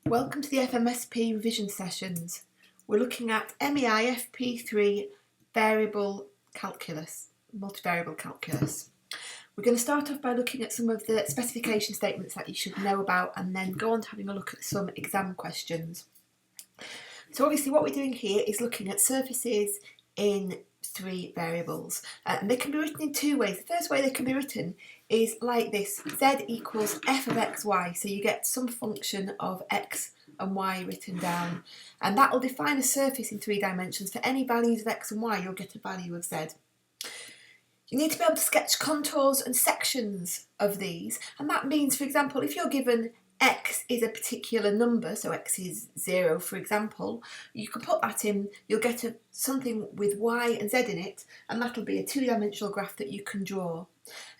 Welcome to the FMSP revision sessions. We're looking at MEI FP3 variable calculus, multivariable calculus. We're going to start off by looking at some of the specification statements that you should know about and then go on to having a look at some exam questions. So obviously what we're doing here is looking at surfaces in three variables, and they can be written in two ways. The first way they can be written is like this: z equals f of xy, so you get some function of x and y written down, and that will define a surface in three dimensions. For any values of x and y, you'll get a value of z. You need to be able to sketch contours and sections of these, and that means, for example, if you're given x is a particular number, so x is 0 for example, you can put that in, you'll get something with y and z in it, and that'll be a two-dimensional graph that you can draw.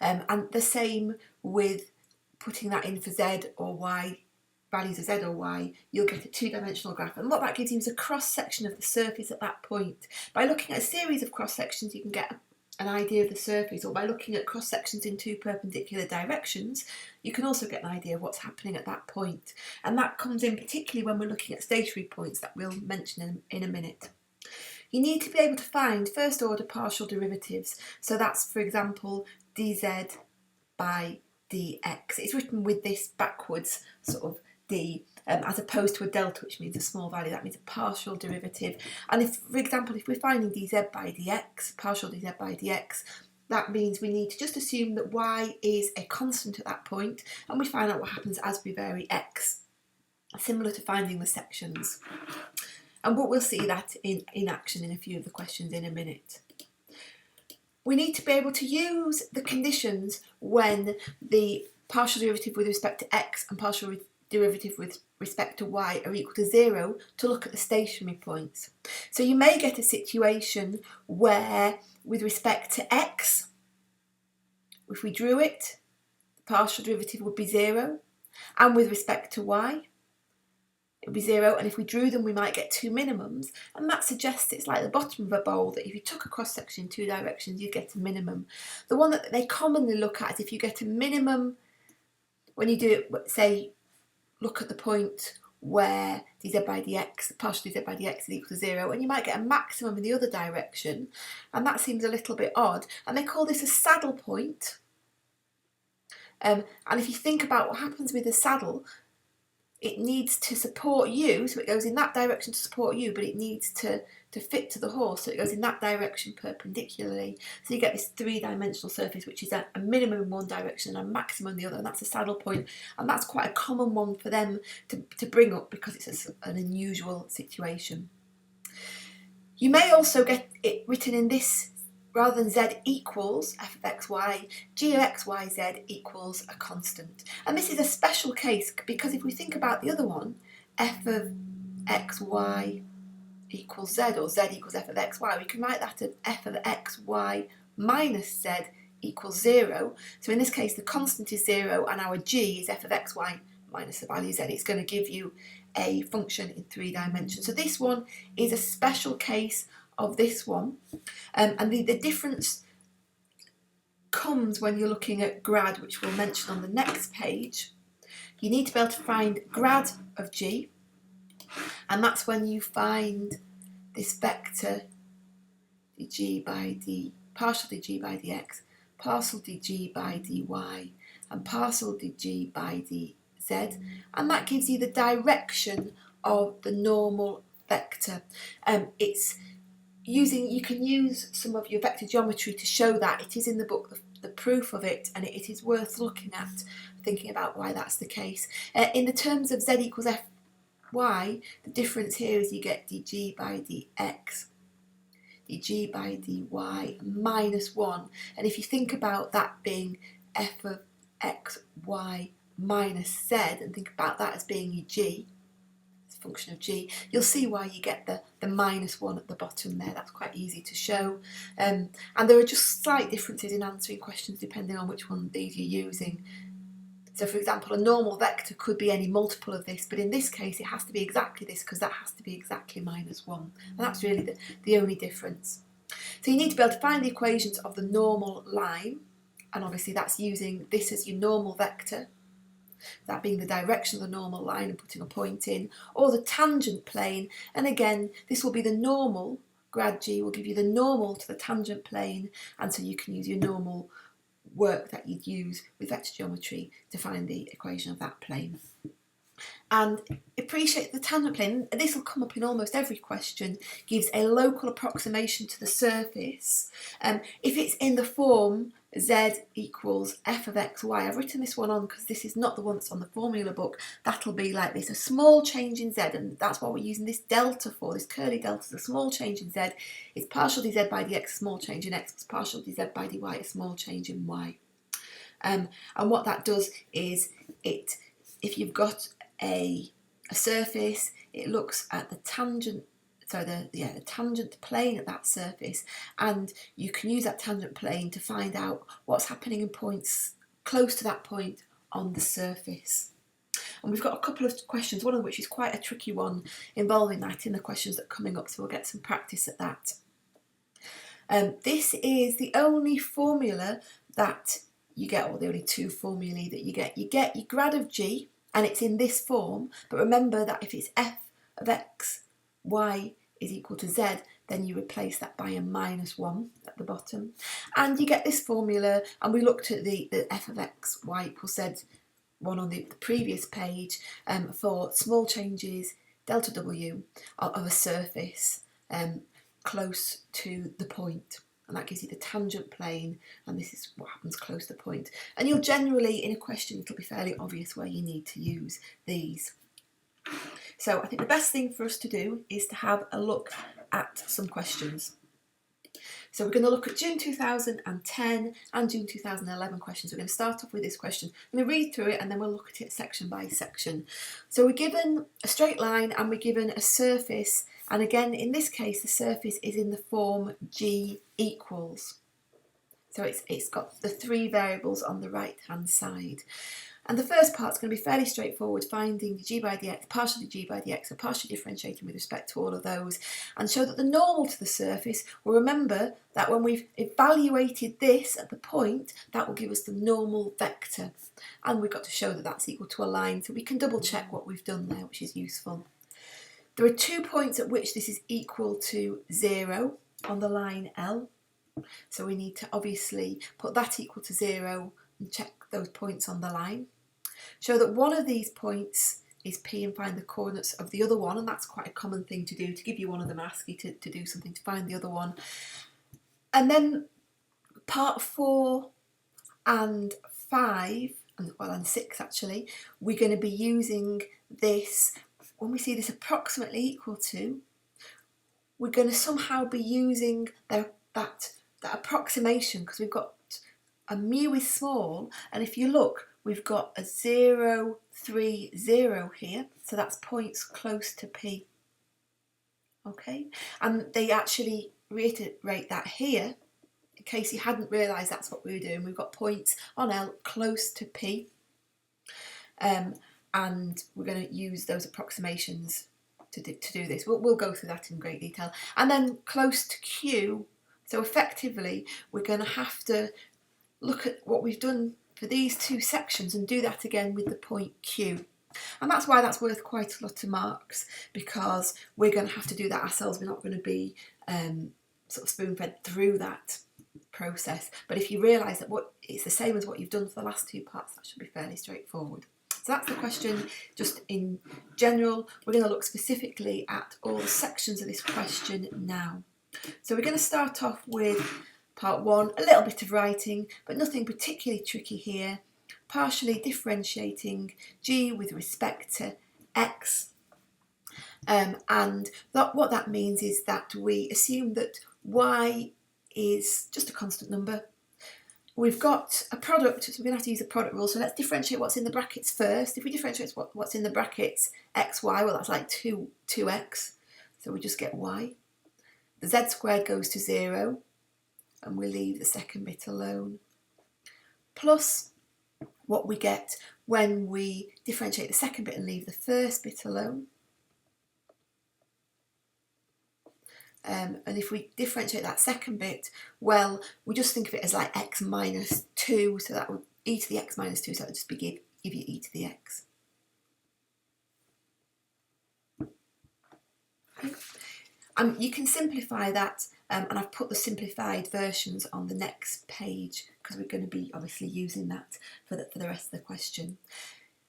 And the same with putting that in for z or y, values of z or y, you'll get a two-dimensional graph. And what that gives you is a cross-section of the surface at that point. By looking at a series of cross-sections, you can get an idea of the surface, or by looking at cross-sections in two perpendicular directions, you can also get an idea of what's happening at that point. And that comes in particularly when we're looking at stationary points that we'll mention in a minute. You need to be able to find first order partial derivatives. So that's, for example, dz by dx. It's written with this backwards sort of d, as opposed to a delta, which means a small value. That means a partial derivative. And if, for example, if we're finding dz by dx, partial dz by dx, that means we need to just assume that y is a constant at that point, and we find out what happens as we vary x, similar to finding the sections. And we'll see that in action in a few of the questions in a minute. We need to be able to use the conditions when the partial derivative with respect to x and partial derivative with respect to y are equal to 0 to look at the stationary points. So you may get a situation where with respect to x, if we drew it, the partial derivative would be 0, and with respect to y, it would be 0, and if we drew them we might get two minimums, and that suggests it's like the bottom of a bowl, that if you took a cross-section in two directions you'd get a minimum. The one that they commonly look at is if you get a minimum when you do it, say, look at the point where dz by dx, partial dz by dx is equal to 0, and you might get a maximum in the other direction, and that seems a little bit odd, and they call this a saddle point. And if you think about what happens with a saddle, it needs to support you, so it goes in that direction to support you, but it needs to fit to the horse, so it goes in that direction perpendicularly. So you get this three-dimensional surface, which is a minimum in one direction and a maximum in the other, and that's a saddle point. And that's quite a common one for them to bring up because it's an unusual situation. You may also get it written in this, rather than z equals f of xy, g of xyz equals a constant. And this is a special case because if we think about the other one, f of xy equals z, or z equals f of xy, we can write that as f of xy minus z equals 0. So in this case the constant is 0 and our g is f of xy minus the value z. It's going to give you a function in three dimensions. So this one is a special case of this one, and the difference comes when you're looking at grad, which we'll mention on the next page. You need to be able to find grad of g, and that's when you find this vector dg by d, partial dg by dx, partial dg by dy, and partial dg by dz, and that gives you the direction of the normal vector. You can use some of your vector geometry to show that. It is in the book, the proof of it, and it is worth looking at, thinking about why that's the case. In the terms of z equals fy, the difference here is you get dg by dx, dg by dy minus 1. And if you think about that being f of xy minus z, and think about that as being your g, function of g, you'll see why you get the minus 1 at the bottom there. That's quite easy to show, and there are just slight differences in answering questions depending on which one of these you're using. So for example, a normal vector could be any multiple of this, but in this case it has to be exactly this because that has to be exactly minus 1, and that's really the only difference. So you need to be able to find the equations of the normal line, and obviously that's using this as your normal vector. that being the direction of the normal line and putting a point in, or the tangent plane, and again this will be the normal. Grad G will give you the normal to the tangent plane, and so you can use your normal work that you'd use with vector geometry to find the equation of that plane. And appreciate the tangent plane, this will come up in almost every question, gives a local approximation to the surface. If it's in the form z equals f of x, y, I've written this one on because this is not the one that's on the formula book, that'll be like this, a small change in z, and that's what we're using this delta for, this curly delta is a small change in z, it's partial dz by dx, a small change in x, plus partial dz by dy, a small change in y. And what that does is, if you've got a surface, it looks at the tangent, the tangent plane at that surface, and you can use that tangent plane to find out what's happening in points close to that point on the surface. And we've got a couple of questions, one of which is quite a tricky one involving that in the questions that are coming up, so we'll get some practice at that. This is the only formula that you get, or the only two formulae that you get. You get your grad of G, and it's in this form, but remember that if it's f of x, y is equal to z, then you replace that by a -1 at the bottom. And you get this formula, and we looked at the f of x, y equals z one on the previous page for small changes, delta w, of a surface close to the point. And that gives you the tangent plane, and this is what happens close to the point. And you'll generally, in a question, it'll be fairly obvious where you need to use these. So I think the best thing for us to do is to have a look at some questions. So we're going to look at June 2010 and June 2011 questions. We're going to start off with this question. I'm going to read through it and then we'll look at it section by section. So we're given a straight line and we're given a surface, and again in this case the surface is in the form G equals. So it's got the three variables on the right hand side. And the first part's going to be fairly straightforward, finding the g by dx, partially g by dx, and partially differentiating with respect to all of those, and show that the normal to the surface, well, remember that when we've evaluated this at the point, that will give us the normal vector. And we've got to show that that's equal to a line, so we can double check what we've done there, which is useful. There are 2 points at which this is equal to 0 on the line L. So we need to obviously put that equal to 0 and check those points on the line. Show that one of these points is P and find the coordinates of the other one, and that's quite a common thing to do. To give you one of them, ask you to do something to find the other one. And then part 4 and 5, and 6 actually, we're going to be using this, when we see this approximately equal to, we're going to somehow be using that approximation, because we've got a mu is small, and if you look, we've got a 0, 3, 0 here, so that's points close to P. Okay, and they actually reiterate that here, in case you hadn't realised that's what we were doing. We've got points on L close to P, and we're going to use those approximations to do this. We'll go through that in great detail. And then close to Q, so effectively we're going to have to look at what we've done for these two sections and do that again with the point Q. And that's why that's worth quite a lot of marks, because we're going to have to do that ourselves. We're not going to be sort of spoon-fed through that process. But if you realise that it's the same as what you've done for the last two parts, that should be fairly straightforward. So that's the question just in general. We're going to look specifically at all the sections of this question now. So we're going to start off with part 1, a little bit of writing, but nothing particularly tricky here. Partially differentiating G with respect to X. And what that means is that we assume that Y is just a constant number. We've got a product, so we're going to have to use a product rule. So let's differentiate what's in the brackets first. If we differentiate what's in the brackets, x, y, well, that's like 2x. So we just get y. The z squared goes to 0, and we leave the second bit alone. Plus what we get when we differentiate the second bit and leave the first bit alone. And if we differentiate that second bit, well, we just think of it as like x minus 2, so that would e to the x minus 2, so that would just be give you e to the x. Okay. You can simplify that, and I've put the simplified versions on the next page because we're going to be obviously using that for the rest of the question.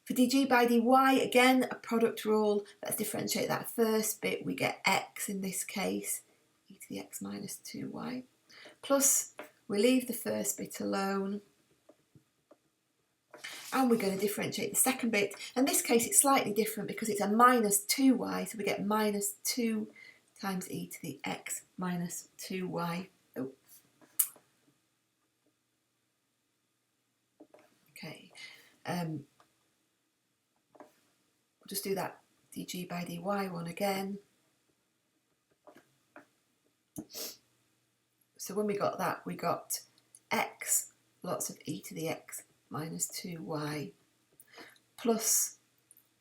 For dg by dy, again, a product rule. Let's differentiate that first bit. We get x in this case, e to the x minus 2y, plus we leave the first bit alone, and we're going to differentiate the second bit. In this case, it's slightly different because it's a minus 2y, so we get minus 2 times e to the x minus 2y. Oh. Okay. We'll just do that dg by dy one again. So when we got that, we got x, lots of e to the x minus 2y, plus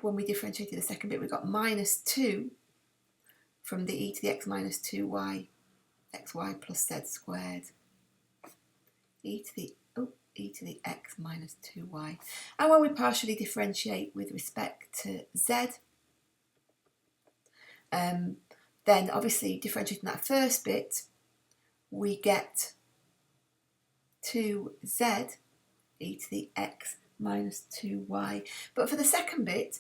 when we differentiated the second bit, we got minus 2 from the e to the x minus 2y, xy plus z squared, e to the x minus 2y. And when we partially differentiate with respect to z, then obviously differentiating that first bit, we get 2z e to the x minus 2y. But for the second bit,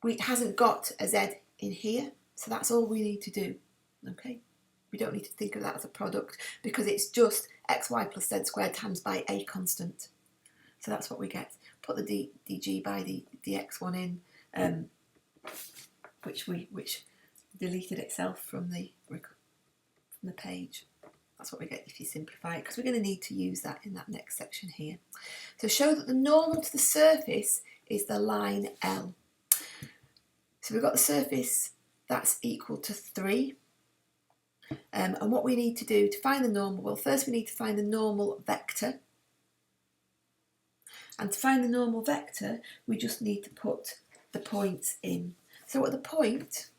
it hasn't got a z in here, so that's all we need to do. Okay, we don't need to think of that as a product because it's just xy plus z squared times by a constant. So that's what we get. Put the dg by the dx one in, which deleted itself from the page. That's what we get if you simplify it, because we're going to need to use that in that next section here. So show that the normal to the surface is the line L. So we've got the surface that's equal to 3. And what we need to do to find the normal, well, first we need to find the normal vector. And to find the normal vector, we just need to put the points in. So at the point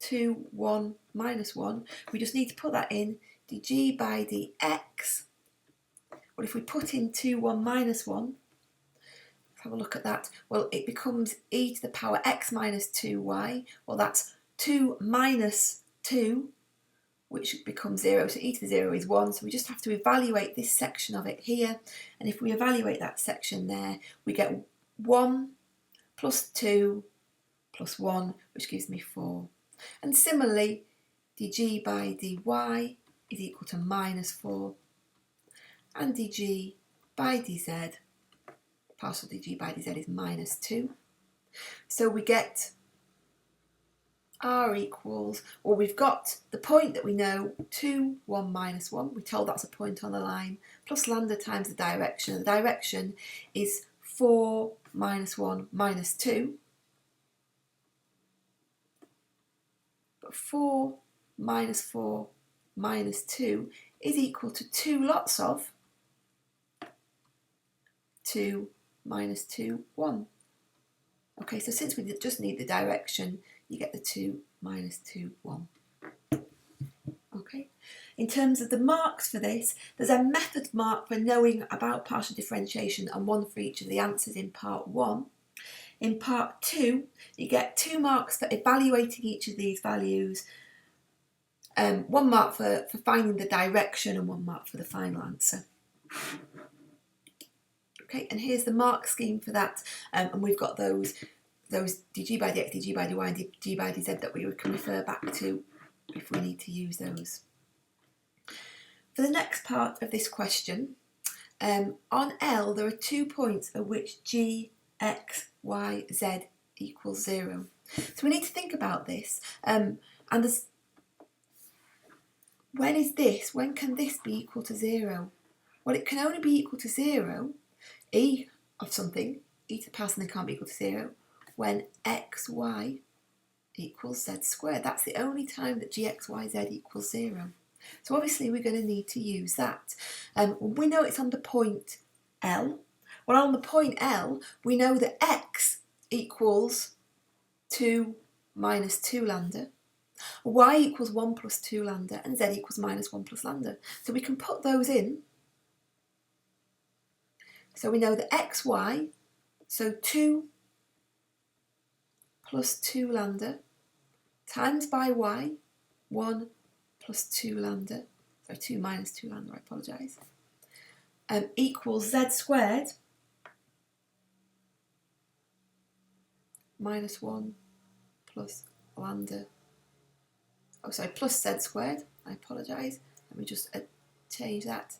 2, 1, minus 1, we just need to put that in, dg by dx. Well, if we put in 2, 1, minus 1, let's have a look at that. Well, it becomes e to the power x minus 2y. Well, that's 2 minus 2, which becomes 0. So e to the 0 is 1. So we just have to evaluate this section of it here. And if we evaluate that section there, we get 1 plus 2 plus 1, which gives me 4. And similarly, dg by dy is equal to minus 4. And dg by dz, partial dg by dz is minus 2. So we get r equals, well, we've got the point that we know, 2, 1, minus 1. We're told that's a point on the line, plus lambda times the direction. The direction is 4 minus 1 minus 2. But 4 minus 4 minus 2 is equal to 2 lots of 2 minus 2, 1. Okay, so since we just need the direction, you get the 2 minus 2, 1. Okay. In terms of the marks for this, there's a method mark for knowing about partial differentiation and one for each of the answers in part 1. In part 2, you get 2 marks for evaluating each of these values, 1 mark for finding the direction and 1 mark for the final answer. Okay, and here's the mark scheme for that, and we've got those dg by dx, dg by dy, and dg by dz that we can refer back to if we need to use those. For the next part of this question, on L there are 2 points at which g, x, y, z equals 0. So we need to think about this, and there's, when can this be equal to 0? Well, it can only be equal to 0, e of something, e to the power something can't be equal to 0, when xy equals z squared. That's the only time that gxyz equals 0. So obviously we're going to need to use that. We know it's on the point L. Well, on the point L, we know that x equals 2 minus 2 lambda, y equals 1 plus 2 lambda, and z equals minus 1 plus lambda. So we can put those in So we know that xy, so 2 plus 2 lambda times by y, 1 plus 2 lambda, so 2 minus 2 lambda, I apologise, equals z squared minus 1 plus lambda, oh sorry, plus z squared, I apologise, let me just change that.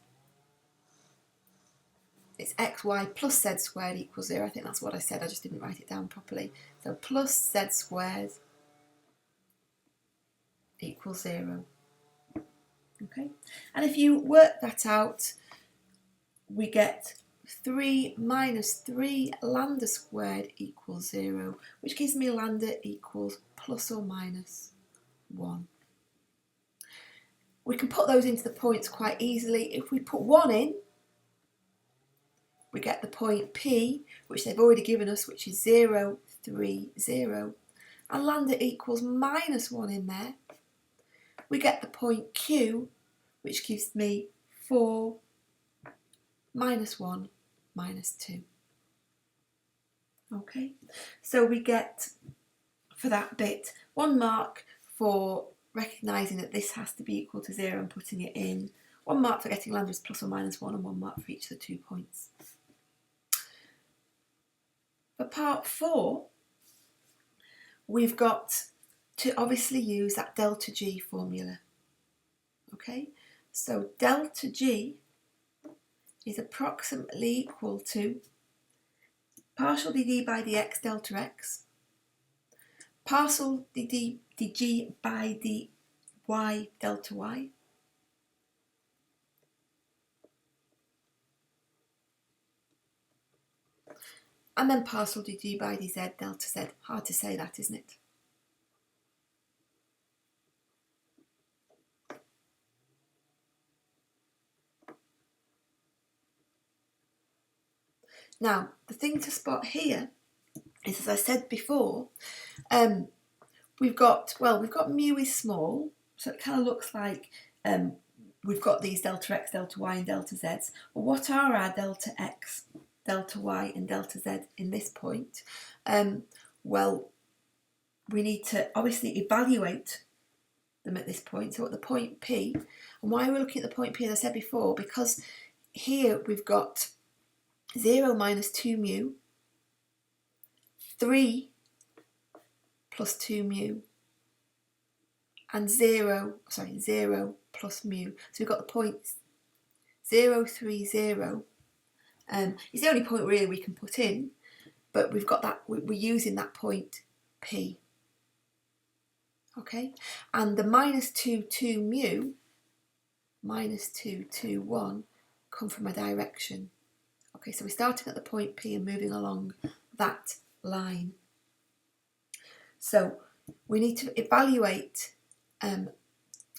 It's xy plus z squared equals 0. I think that's what I said, I just didn't write it down properly. So plus z squared equals 0. Okay, and if you work that out, we get 3 minus 3 lambda squared equals 0, which gives me lambda equals plus or minus 1. We can put those into the points quite easily. If we put 1 in, we get the point P, which they've already given us, which is 0, 3, 0. And lambda equals minus 1 in there. We get the point Q, which gives me 4, minus 1, minus 2. Okay, so we get, for that bit, 1 mark for recognising that this has to be equal to 0 and putting it in, 1 mark for getting lambda is plus or minus 1, and 1 mark for each of the 2 points. For part 4, we've got to obviously use that delta G formula. Okay, so delta G is approximately equal to partial dd by dx delta x, partial dg by dy delta y, and then partial dg by dz delta z. Hard to say that, isn't it? Now, the thing to spot here is, as I said before, we've got mu is small, so it kind of looks like we've got these delta x, delta y and delta z's. Well, what are our delta x, delta y and delta z in this point? Well, we need to obviously evaluate them at this point, so at the point P. And why are we looking at the point P, as I said before? Because here we've got 0 minus 2 mu, 3 plus 2 mu, and 0 plus mu. So we've got the point 0, 3, 0. It's the only point really we can put in, but we've got that, we're using that point P. Okay, and the minus 2, 2 mu, minus 2, 2, 1 come from a direction. Okay, so we're starting at the point P and moving along that line. So we need to evaluate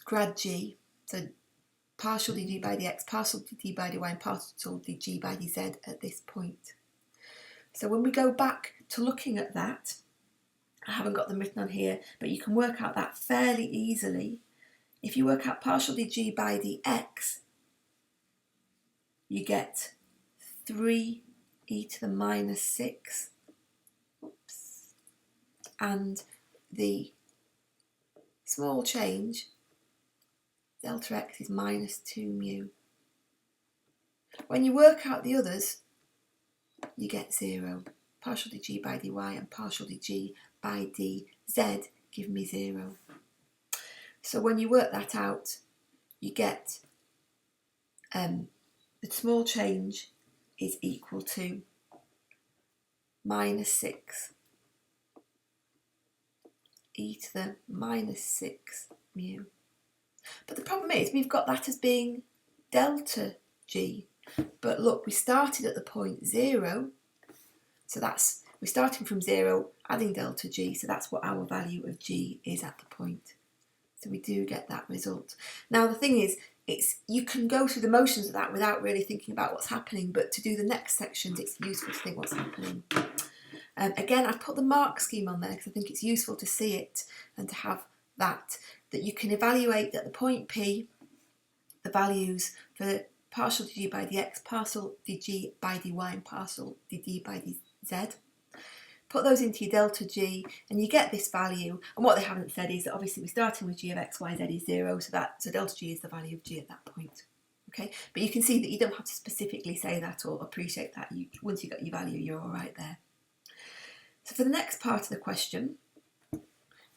grad G, so partial dd by dx, partial dd by dy and partial dg by dz at this point. So when we go back to looking at that, I haven't got them written on here, but you can work out that fairly easily. If you work out partial dg by dx, you get 3 e to the minus 6, oops, and the small change, delta x, is minus 2 mu. When you work out the others, you get 0. Partial dg by dy and partial dg by dz give me 0. So when you work that out, you get the small change is equal to minus 6 e to the minus 6 mu. But the problem is we've got that as being delta G. But look, we started at the point 0, so that's, we're starting from 0, adding delta G, so that's what our value of G is at the point. So we do get that result. Now the thing is, you can go through the motions of that without really thinking about what's happening, but to do the next sections it's useful to think what's happening. Again, I've put the mark scheme on there because I think it's useful to see it and to have that you can evaluate at the point P the values for partial dg by dx, partial dg by dy, and partial dd by dz. Put those into your delta g and you get this value, and what they haven't said is that obviously we're starting with g of x, y, z is 0, so delta g is the value of g at that point. Okay, but you can see that you don't have to specifically say that or appreciate that. Once you've got your value, you're all right there. So for the next part of the question,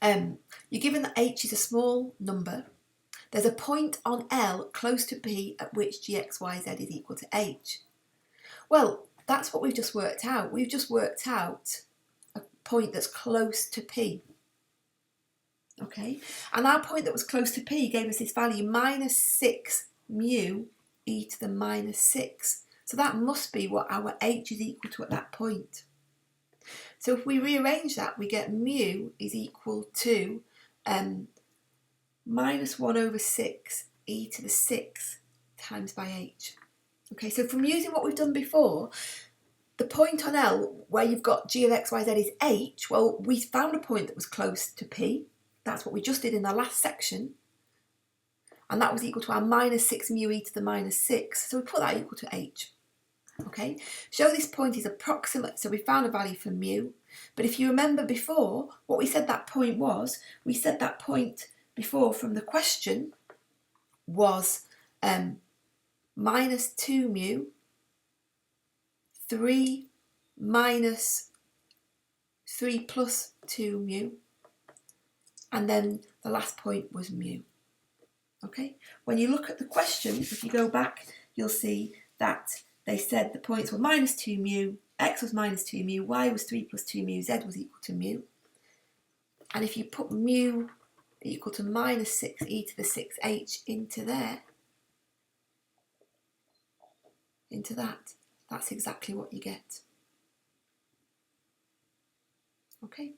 you're given that h is a small number. There's a point on L close to P at which g, x, y, z is equal to h. Well, that's what we've just worked out. We've just worked out a point that's close to P. Okay, and our point that was close to P gave us this value, minus 6 mu e to the minus 6. So that must be what our h is equal to at that point. So if we rearrange that, we get mu is equal to minus 1 over 6 e to the 6 times by h. Okay, so from using what we've done before, the point on L where you've got g of x, y, z is h, well, we found a point that was close to P. That's what we just did in the last section. And that was equal to our minus 6 mu e to the minus 6. So we put that equal to h. Okay, show this point is approximate, so we found a value for mu. But if you remember before, what we said that point was, we said that point before from the question was minus 2 mu, 3 minus 3 plus 2 mu, and then the last point was mu. Okay, when you look at the question, if you go back, you'll see that they said the points were minus 2 mu, x was minus 2 mu, y was 3 plus 2 mu, z was equal to mu. And if you put mu equal to minus 6 e to the 6h into there, into that, that's exactly what you get. Okay.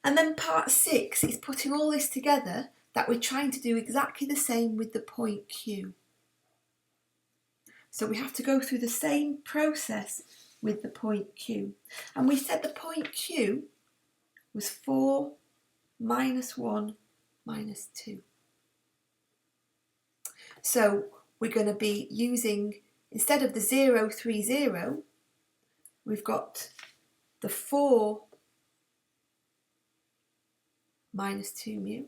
And then part 6 is putting all this together, that we're trying to do exactly the same with the point Q. So we have to go through the same process with the point Q. And we said the point Q was 4 minus 1 minus 2. So we're going to be using, instead of the 0, 3, 0, we've got the 4 minus 2 mu,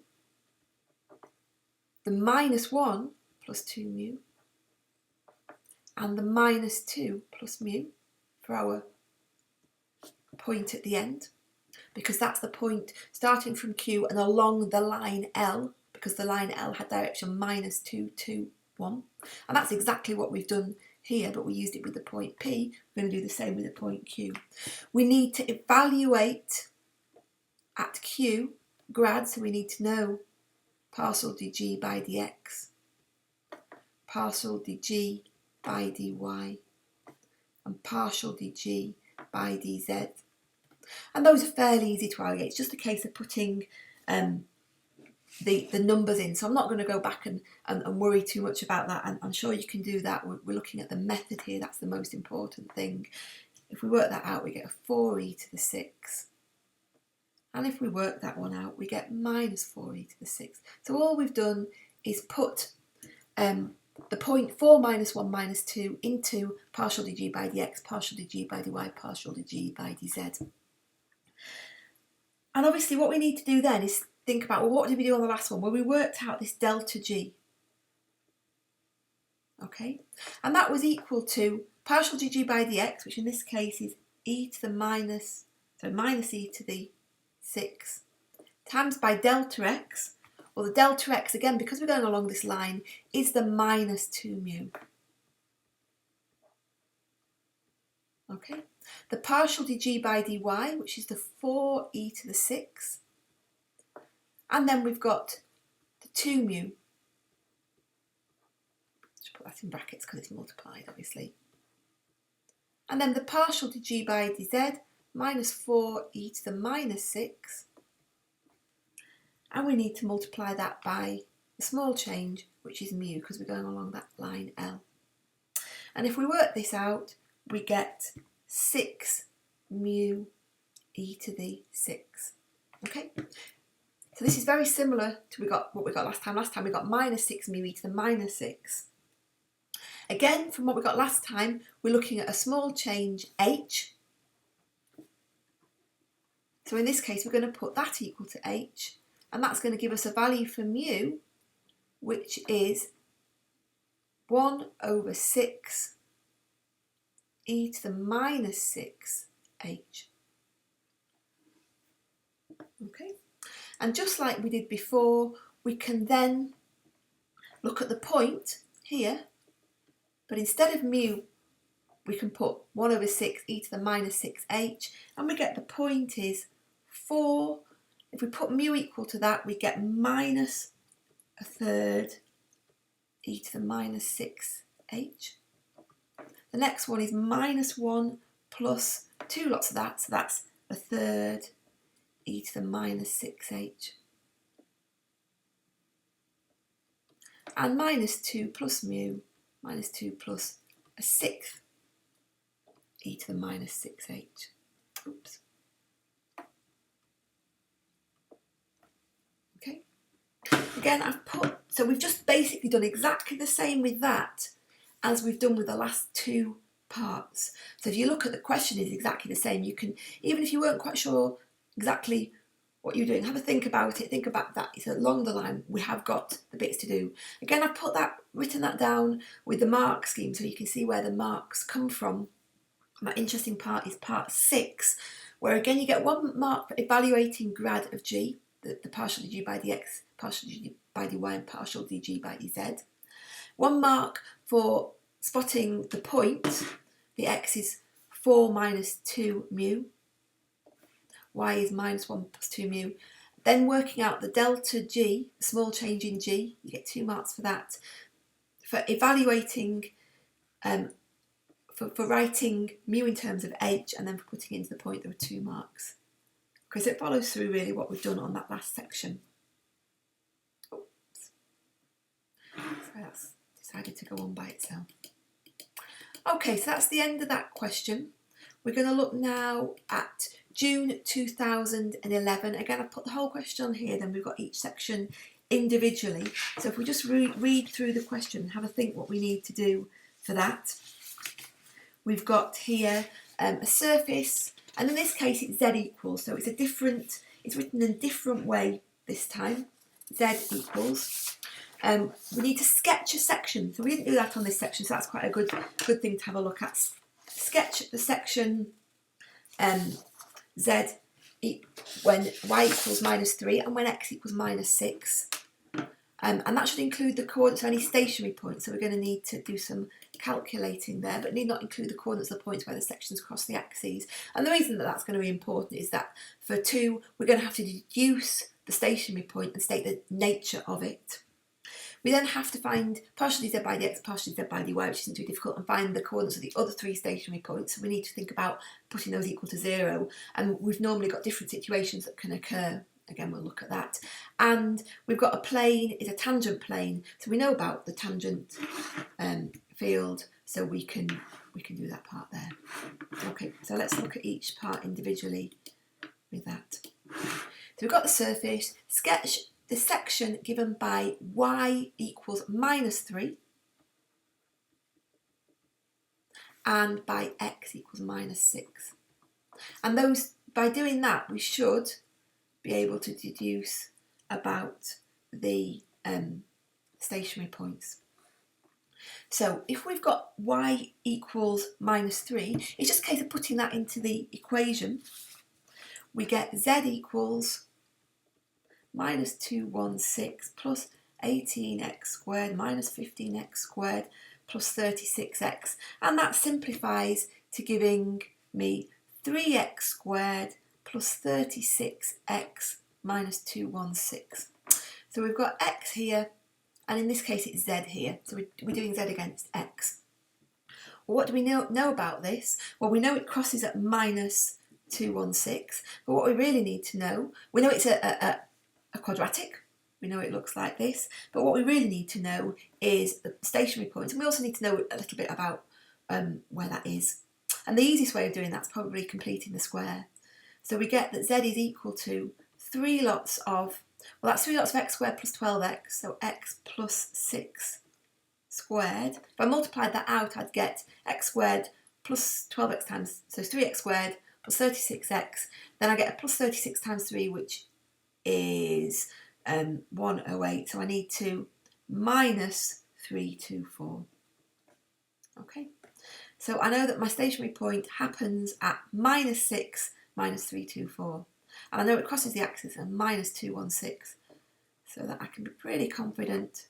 the minus 1 plus 2 mu, and the minus 2 plus mu for our point at the end, because that's the point starting from Q and along the line L, because the line L had direction minus 2, 2, 1. And that's exactly what we've done here, but we used it with the point P. We're going to do the same with the point Q. We need to evaluate at Q grad, so we need to know partial dg by dx, partial dg by dy, and partial dg by dz. And those are fairly easy to evaluate. It's just a case of putting the numbers in. So I'm not going to go back and worry too much about that. And I'm sure you can do that. We're looking at the method here. That's the most important thing. If we work that out, we get a 4e to the 6. And if we work that one out, we get minus 4e to the 6. So all we've done is put the point 4 minus 1 minus 2 into partial dg by dx, partial dg by dy, partial dg by dz. And obviously what we need to do then is think about, well, what did we do on the last one? Well, we worked out this delta g. Okay, and that was equal to partial dg by dx, which in this case is e to the minus e to the 6, times by delta x. Well, the delta x, again, because we're going along this line, is the minus 2 mu. Okay, the partial dg by dy, which is the 4e to the 6. And then we've got the 2 mu. Just put that in brackets because it's multiplied, obviously. And then the partial dg by dz, minus 4e to the minus 6. And we need to multiply that by the small change, which is mu, because we're going along that line L. And if we work this out, we get 6 mu e to the 6. Okay, so this is very similar to what we got last time. Last time we got minus 6 mu e to the minus 6. Again, from what we got last time, we're looking at a small change h. So in this case, we're going to put that equal to h, and that's going to give us a value for mu, which is 1 over 6 e to the minus 6 h. Okay, and just like we did before, we can then look at the point here, but instead of mu, we can put 1 over 6 e to the minus 6 h, and we get the point is 4. If we put mu equal to that, we get minus a third e to the minus 6 h. The next one is minus 1 plus 2 lots of that, so that's a third e to the minus 6 h. And minus 2 plus mu, minus 2 plus a sixth e to the minus 6 h. Oops. Okay. Again, so we've just basically done exactly the same with that as we've done with the last two parts. So if you look at the question, is exactly the same. You can, even if you weren't quite sure exactly what you're doing, have a think about it, think about that. It's along the line, we have got the bits to do. Again, I've written that down with the mark scheme so you can see where the marks come from. And that interesting part is part 6, where again you get 1 mark for evaluating grad of g, the partial dg by dx, partial dg by dy, and partial dg by dz. 1 mark for spotting the point. The x is 4 minus 2 mu. Y is minus 1 plus 2 mu. Then working out the delta g, small change in g, you get 2 marks for that. For evaluating, for writing mu in terms of h and then for putting it into the point, there were 2 marks. Because it follows through really what we've done on that last section. Oops. So that's decided to go on by itself. Okay, so that's the end of that question. We're going to look now at June 2011. Again, I've put the whole question on here, then we've got each section individually. So if we just read through the question and have a think what we need to do for that. We've got here a surface, and in this case it's z equals, so it's written in a different way this time. Z equals. We need to sketch a section, so we didn't do that on this section, so that's quite a good thing to have a look at. Sketch the section z when y equals minus 3 and when x equals minus 6. And that should include the coordinates of any stationary points, so we're going to need to do some calculating there, but need not include the coordinates of the points where the sections cross the axes. And the reason that that's going to be important is that for 2, we're going to have to deduce the stationary point and state the nature of it. We then have to find partial dz by dx, partial dz by dy, which isn't too difficult, and find the coordinates of the other 3 stationary points. So we need to think about putting those equal to 0, and we've normally got different situations that can occur. Again, we'll look at that. And we've got a plane, is a tangent plane, so we know about the tangent field, so we can do that part there. Okay, so let's look at each part individually with that. So we've got the surface. Sketch the section given by y equals minus 3 and by x equals minus 6. And those, by doing that, we should be able to deduce about the stationary points. So if we've got y equals minus 3, it's just a case of putting that into the equation. We get z equals minus 216 plus 18x squared minus 15x squared plus 36x, and that simplifies to giving me 3x squared plus 36x minus 216. So we've got x here, and in this case it's z here, so we're doing z against x. Well, what do we know about this? Well, we know it crosses at minus 216, but what we really need to know, we know it's a quadratic, we know it looks like this, but what we really need to know is the stationary points, and we also need to know a little bit about where that is. And the easiest way of doing that is probably completing the square. So we get that z is equal to 3 lots of, well, that's 3 lots of x squared plus 12x, so x plus 6 squared. If I multiplied that out, I'd get x squared plus 12x times, so 3x squared plus 36x. Then I get a plus 36 times 3, which is 108. So I need to minus 324. Okay, so I know that my stationary point happens at minus 6 minus 324. And I know it crosses the axis at minus 216. So that I can be pretty confident.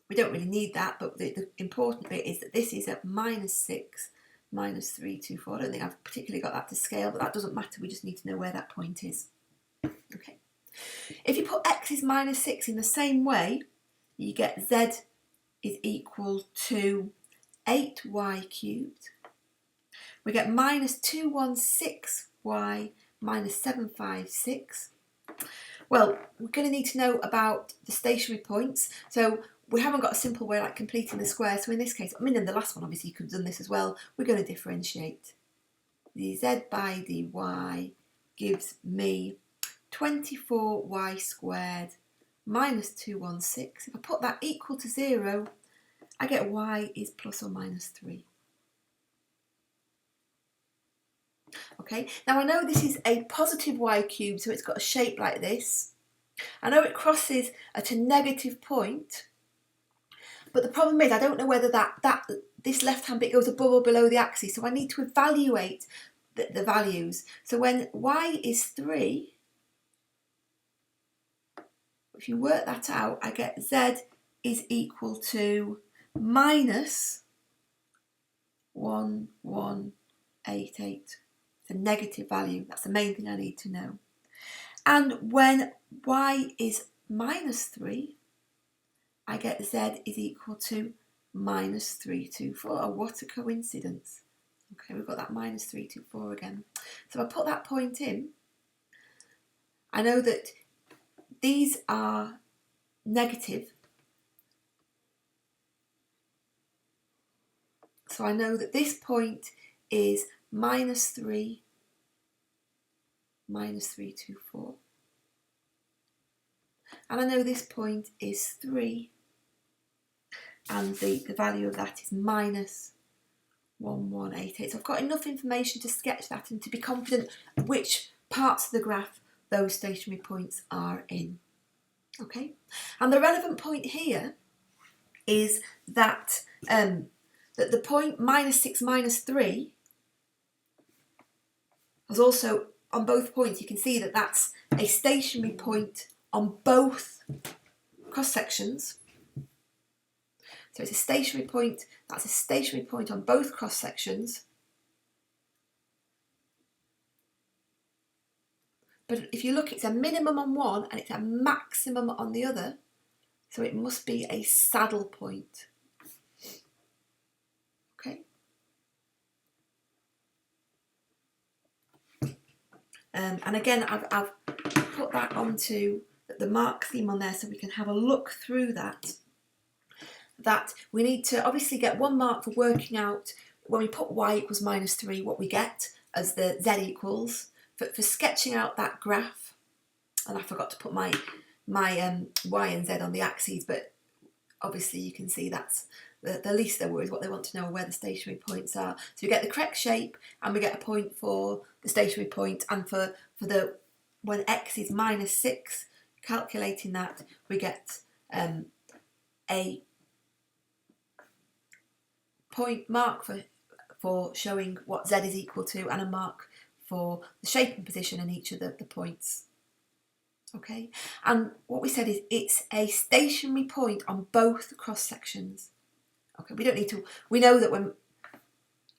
We don't really need that, but the important bit is that this is at minus 6 minus 324. I don't think I've particularly got that to scale, but that doesn't matter. We just need to know where that point is. Okay. If you put x is minus 6 in the same way, you get z is equal to 8y cubed. We get minus 216y minus 756. Well, we're going to need to know about the stationary points. So we haven't got a simple way like completing the square. So in this case, I mean in the last one obviously you could have done this as well. We're going to differentiate. The z by dy gives me 24y squared minus 216. If I put that equal to 0, I get y is plus or minus 3. Okay, now I know this is a positive y cubed, so it's got a shape like this. I know it crosses at a negative point, but the problem is I don't know whether this left-hand bit goes above or below the axis, so I need to evaluate the values. So when y is 3, if you work that out, I get z is equal to minus 1188. It's a negative value. That's the main thing I need to know. And when y is minus 3, I get z is equal to minus 324. Oh, what a coincidence. Okay, we've got that minus 324 again. So I put that point in. I know that these are negative. So I know that this point is minus 3, minus 324. And I know this point is 3, and the value of that is minus 1188. So I've got enough information to sketch that and to be confident which parts of the graph those stationary points are in. Okay, and the relevant point here is that that the point minus 6 minus 3 was also on both points. You can see that that's a stationary point on both cross sections. So it's a stationary point, that's a stationary point on both cross sections. But if you look, it's a minimum on one and it's a maximum on the other. So it must be a saddle point. Okay. And again, I've put that onto the mark theme on there so we can have a look through that. That we need to obviously get 1 mark for working out when we put y equals minus 3 what we get as the z equals. For sketching out that graph, and I forgot to put my y and z on the axes, but obviously you can see that's the least they worry is what they want to know, where the stationary points are. So we get the correct shape and we get a point for the stationary point, and for the when x is minus 6, calculating that, we get a point mark for showing what z is equal to, and a mark for the shape and position in each of the points. Okay, and what we said is it's a stationary point on both cross sections. Okay, we don't need to, we know that when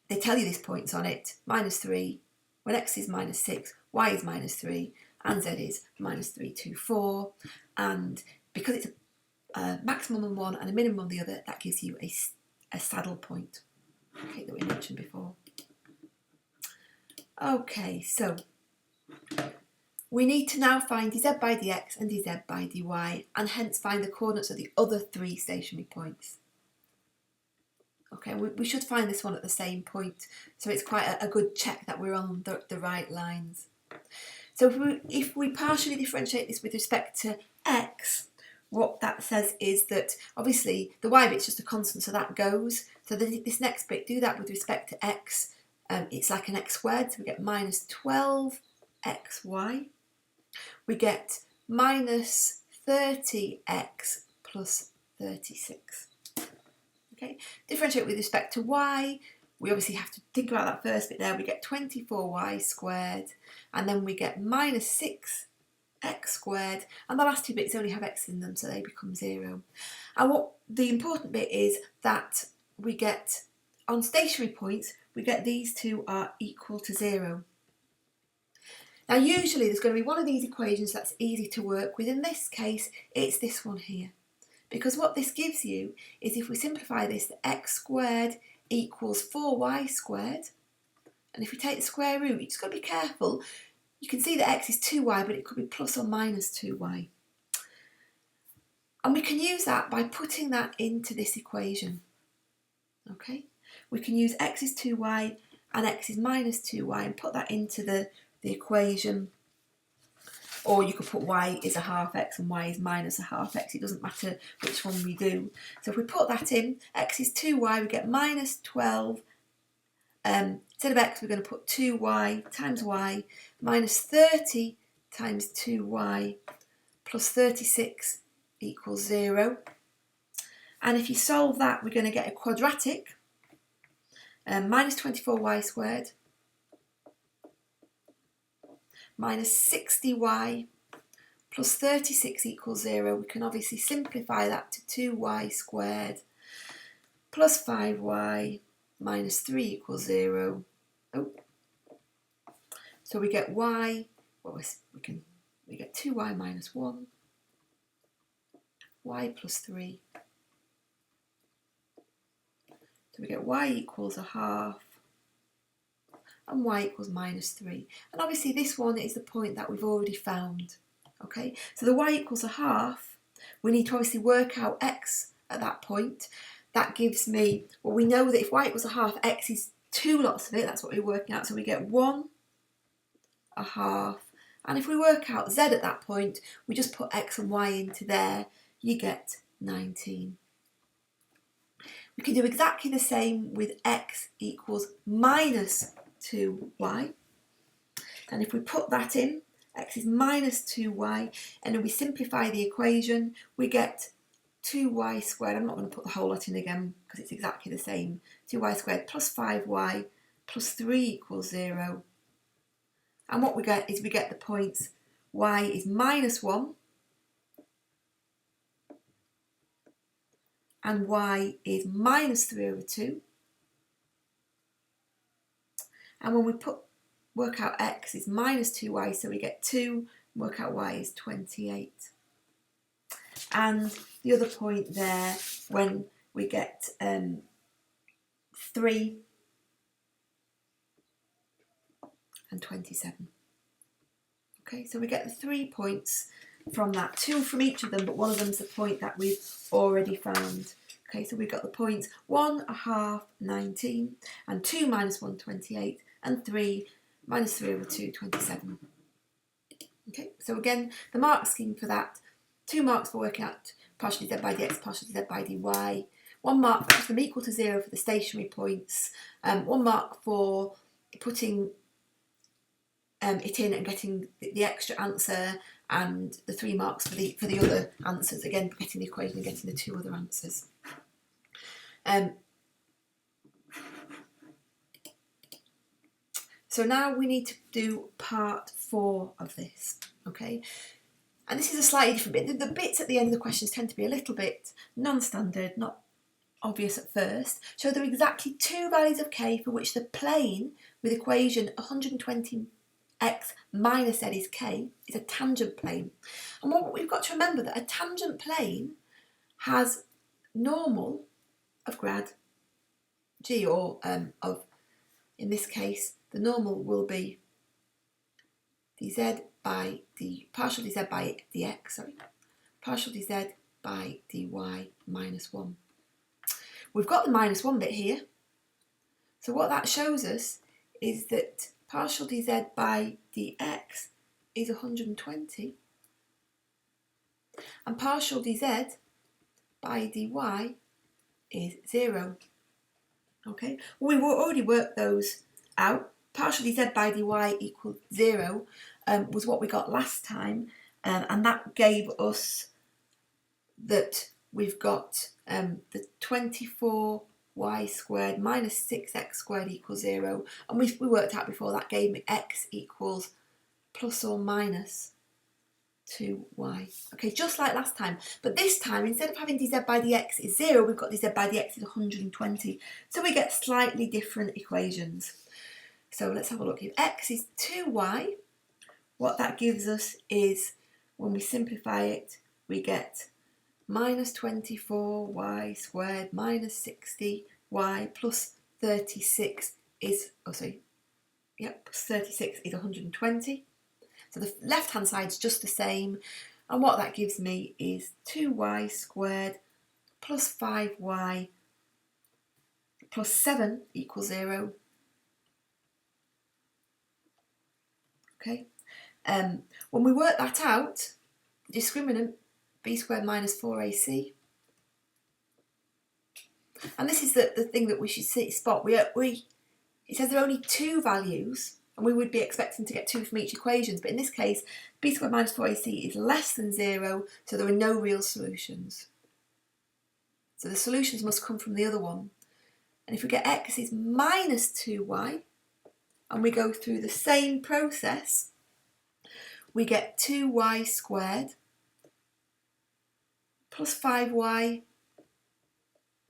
they tell you this point's on it, minus 3, when x is minus 6, y is minus 3, and z is minus 324, and because it's a maximum on one and a minimum on the other, that gives you a saddle point, okay, that we mentioned before. Okay, so we need to now find dz by dx and dz by dy, and hence find the coordinates of the other 3 stationary points. Okay, we should find this one at the same point, so it's quite a good check that we're on the right lines. So if we partially differentiate this with respect to x, what that says is that obviously the y bit's just a constant, so that goes. So this next bit, do that with respect to x. It's like an x squared, so we get minus 12xy. We get minus 30x plus 36. Okay, differentiate with respect to y. We obviously have to think about that first bit there. We get 24y squared, and then we get minus 6x squared, and the last two bits only have x in them, so they become 0. And what the important bit is that we get, on stationary points, we get these two are equal to 0. Now usually there's going to be one of these equations that's easy to work with. In this case, it's this one here. Because what this gives you is, if we simplify this, that x squared equals 4y squared. And if we take the square root, you just got to be careful. You can see that x is 2y, but it could be plus or minus 2y. And we can use that by putting that into this equation. Okay? We can use x is 2y and x is minus 2y and put that into the equation. Or you could put y is a half x and y is minus a half x. It doesn't matter which one we do. So if we put that in, x is 2y, we get minus 12. Instead of x, we're going to put 2y times y, minus 30 times 2y, plus 36 equals 0. And if you solve that, we're going to get a quadratic. Minus 24y squared, minus 60y plus 36 equals 0. We can obviously simplify that to 2y squared plus 5y minus 3 equals 0. Oh. So we get y, well, we get 2y minus 1, y plus 3. So we get y equals a half and y equals minus 3. And obviously this one is the point that we've already found. Okay, so the y equals a half, we need to obviously work out x at that point. That gives me, well, we know that if y equals a half, x is 2 lots of it, that's what we're working out. So we get 1, a half, and if we work out z at that point, we just put x and y into there, you get 19. We can do exactly the same with x equals minus 2y. And if we put that in, x is minus 2y, and then we simplify the equation, we get 2y squared. I'm not going to put the whole lot in again because it's exactly the same. 2y squared plus 5y plus 3 equals 0. And what we get is we get the points y is minus 1 and y is minus 3 over 2. And when we work out x is minus 2y, so we get 2, work out y is 28. And the other point there, when we get 3 and 27. Okay, so we get the 3 points from that, 2 from each of them, but one of them's the point that we've already found. Okay, so we've got the points 1, a half, 19, and 2 minus 1, 28, and 3 minus 3 over 2, 27. Okay, so again, the mark scheme for that, 2 marks for working out partially z by dx, partially z by dy, 1 mark for putting them equal to 0 for the stationary points, 1 mark for putting it in and getting the extra answer, and the 3 marks for the other answers, again getting the equation and getting the 2 other answers. So now we need to do part 4 of this, okay? And this is a slightly different bit. The bits at the end of the questions tend to be a little bit non-standard, not obvious at first. Show there are exactly 2 values of k for which the plane with equation 120x minus z is k is a tangent plane. And what we've got to remember that a tangent plane has normal of grad g, or of, in this case, the normal will be dz by d, partial dz by dx, sorry, partial dz by dy minus 1. We've got the minus 1 bit here. So what that shows us is that partial dz by dx is 120 and partial dz by dy is 0. Okay, well, we've already worked those out. Partial dz by dy equals 0 was what we got last time, and that gave us that we've got the 24y squared minus 6x squared equals 0, and we worked out before that gave me x equals plus or minus 2y. Okay, just like last time, but this time instead of having dz by dx is 0, we've got dz by dx is 120, so we get slightly different equations. So let's have a look. If x is 2y, what that gives us is, when we simplify it, we get minus 24y squared minus 60y plus 36 is, plus 36 is 120. So the left hand side is just the same, and what that gives me is 2y squared plus 5y plus 7 equals 0. Okay, when we work that out, discriminant b squared minus 4ac, and this is the thing that we should spot. It says there are only 2 values, and we would be expecting to get 2 from each equation, but in this case b squared minus 4ac is less than 0, so there are no real solutions. So the solutions must come from the other one. And if we get x is minus 2y, and we go through the same process, we get 2y squared plus 5y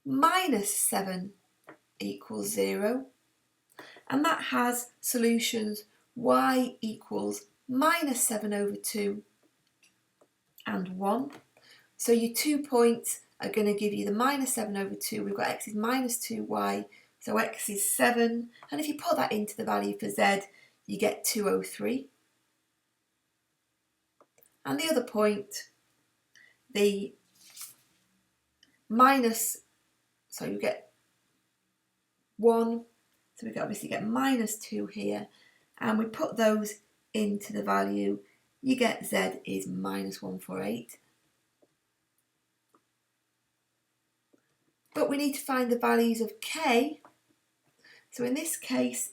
minus 7 equals 0. And that has solutions y equals minus 7 over 2 and 1. So your 2 points are going to give you the minus 7 over 2. We've got x is minus 2y, so x is 7. And if you put that into the value for z, you get 203. And the other point, the minus, so you get 1. So we can obviously get minus 2 here, and we put those into the value, you get z is minus 148. But we need to find the values of k, so in this case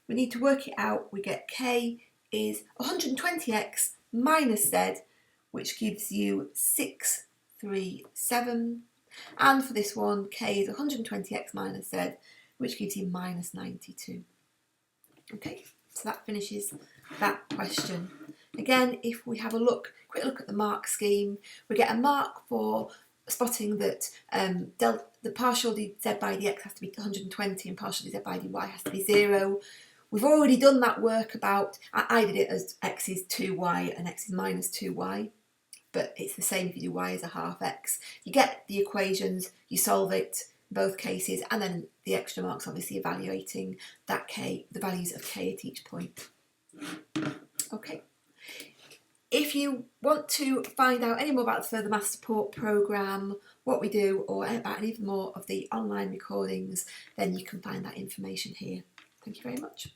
we need to work it out. We get k is 120x minus z, which gives you 637, and for this one k is 120x minus z, which gives you minus 92. Okay, so that finishes that question. Again, if we have a quick look at the mark scheme, we get a mark for spotting that the partial z by dx has to be 120 and partial z by dy has to be 0. We've already done that work about, I did it as x is 2y and x is minus 2y, but it's the same if you do y as a half x. You get the equations, you solve it, both cases, and then the extra marks obviously evaluating that k, the values of k at each point. Okay. If you want to find out any more about the Further Maths Support Programme, what we do, or about any more of the online recordings, then you can find that information here. Thank you very much.